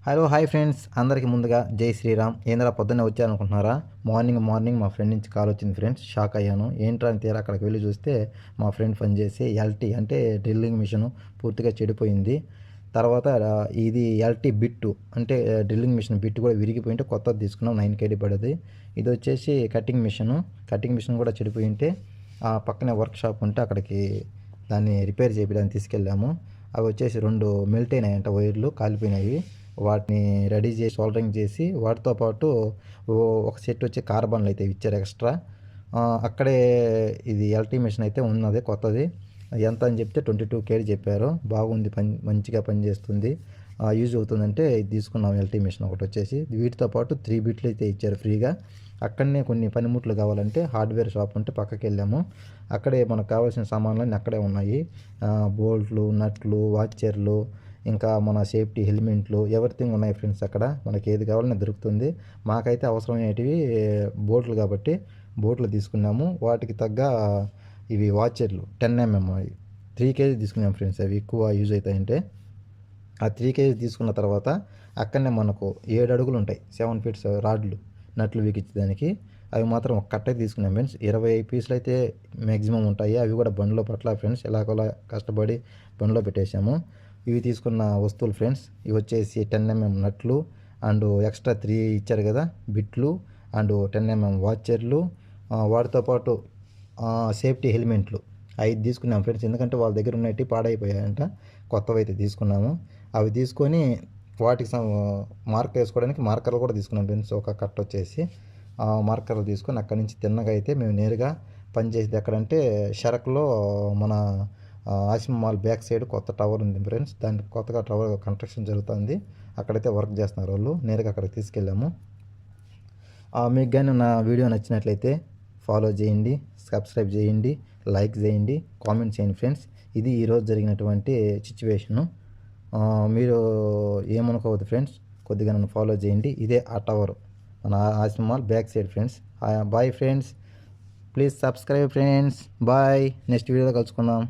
Hello hi friends, అందరికీ ముందుగా జై శ్రీరామ్. ఏంద్రా పొద్దున్నే వచ్చారనుకుంటున్నారా? మార్నింగ్ మా ఫ్రెండ్ నుంచి కాల్ వచ్చింది ఫ్రెండ్స్. షాక్ అయ్యాను. ఏంట్రా అని తీరా అక్కడికి వెళ్ళి చూస్తే మా ఫ్రెండ్ పని చేసి ఎల్టీ అంటే డ్రిల్లింగ్ మిషన్ పూర్తిగా చెడిపోయింది. తర్వాత ఇది ఎల్టీ బిట్టు అంటే డ్రిల్లింగ్ మిషన్ బిట్టు కూడా విరిగిపోయింటే కొత్తది తీసుకున్నాం. 9 KD పడేది. ఇది వచ్చేసి కటింగ్ మిషన్ కూడా చెడిపోయి ఉంటే ఆ పక్కనే వర్క్ షాప్ ఉంటే అక్కడికి దాన్ని రిపేర్ చేయడానికి తీసుకెళ్ళాము. అవి వచ్చేసి 2 మెల్ట్ అయినాయంట, వైర్లు కాలిపోయినాయి. వాటిని రెడీ చేసి సోల్డరింగ్ చేసి వాటితో పాటు ఒక సెట్ వచ్చి కార్బన్లు అయితే ఇచ్చారు ఎక్స్ట్రా. అక్కడే ఇది ఎల్టీ మిషన్ అయితే ఉన్నది కొత్తది. ఎంత అని చెప్తే 22 KD చెప్పారు. బాగుంది, మంచిగా పనిచేస్తుంది, యూజ్ అవుతుందంటే ఇది తీసుకున్నాం. ఎల్టీ మిషన్ ఒకటి వచ్చేసి వీటితో పాటు 3 బిట్లు అయితే ఇచ్చారు ఫ్రీగా. అక్కడనే కొన్ని పనిముట్లు కావాలంటే హార్డ్వేర్ షాప్ ఉంటే పక్కకి వెళ్ళాము. అక్కడే మనకు కావాల్సిన సామాన్లన్నీ అక్కడే ఉన్నాయి. బోల్ట్లు, నట్లు, వాచర్లు, ఇంకా మన సేఫ్టీ హెల్మెట్లు, ఎవ్రీథింగ్ ఉన్నాయి ఫ్రెండ్స్. అక్కడ మనకి ఏది కావాలన్నా దొరుకుతుంది. మాకైతే అవసరమైనటివి బోట్లు కాబట్టి బోట్లు తీసుకున్నాము. వాటికి తగ్గ ఇవి వాచర్లు 10mm 3 kg తీసుకున్నాం ఫ్రెండ్స్. అవి ఎక్కువ యూజ్ అవుతాయంటే ఆ 3 kg తీసుకున్న తర్వాత అక్కడనే మనకు 7 అడుగులు ఉంటాయి, 7 feet రాడ్లు, నట్లు వీకించడానికి. అవి మాత్రం ఒక కట్ట తీసుకున్నాం ఫ్రెండ్స్. 20 పీసులు అయితే మ్యాక్సిమం ఉంటాయి. అవి కూడా బండిలో పట్ల ఫ్రెండ్స్, ఎలాగోలా కష్టపడి బండిలో పెట్టేశాము. ఇవి తీసుకున్న వస్తువులు ఫ్రెండ్స్. ఇవి వచ్చేసి 10mm నట్లు అండ్ ఎక్స్ట్రా 3 ఇచ్చారు కదా బిట్లు, అండ్ 10mm వాచర్లు, వాటితో పాటు సేఫ్టీ హెల్మెట్లు 5 తీసుకున్నాం ఫ్రెండ్స్. ఎందుకంటే వాళ్ళ దగ్గర ఉన్నట్టు పాడైపోయాయంట, కొత్తవి అయితే తీసుకున్నాము. అవి తీసుకొని వాటికి మార్క్ వేసుకోవడానికి మార్కర్లు కూడా తీసుకున్నాం ఫ్రెండ్స్. ఒక కట్ట వచ్చేసి మార్కర్లు తీసుకొని అక్కడి నుంచి తిన్నగా అయితే మేము నేరుగా పనిచేసేది ఎక్కడంటే షరక్లో మన ఆసిమ్ మాల్ బ్యాక్ సైడ్ కొత్త టవర్ ఉంది ఫ్రెండ్స్. దానికి కొత్తగా టవర్ కన్స్ట్రక్షన్ జరుగుతుంది. అక్కడైతే వర్క్ చేస్తున్నారు వాళ్ళు. నేరుగా అక్కడికి తీసుకెళ్ళాము. మీకు కానీ నా వీడియో నచ్చినట్లయితే ఫాలో చేయండి, సబ్స్క్రైబ్ చేయండి, లైక్ చేయండి, కామెంట్ చేయండి ఫ్రెండ్స్. ఇది ఈరోజు జరిగినటువంటి సిచ్యువేషను. మీరు ఏమనుకోవద్దు ఫ్రెండ్స్, కొద్దిగా నన్ను ఫాలో చేయండి. ఇదే ఆ టవర్, మన Asim mall back side friends. Bye friends, please subscribe friends. Bye, next వీడియోలో కలుసుకుందాం.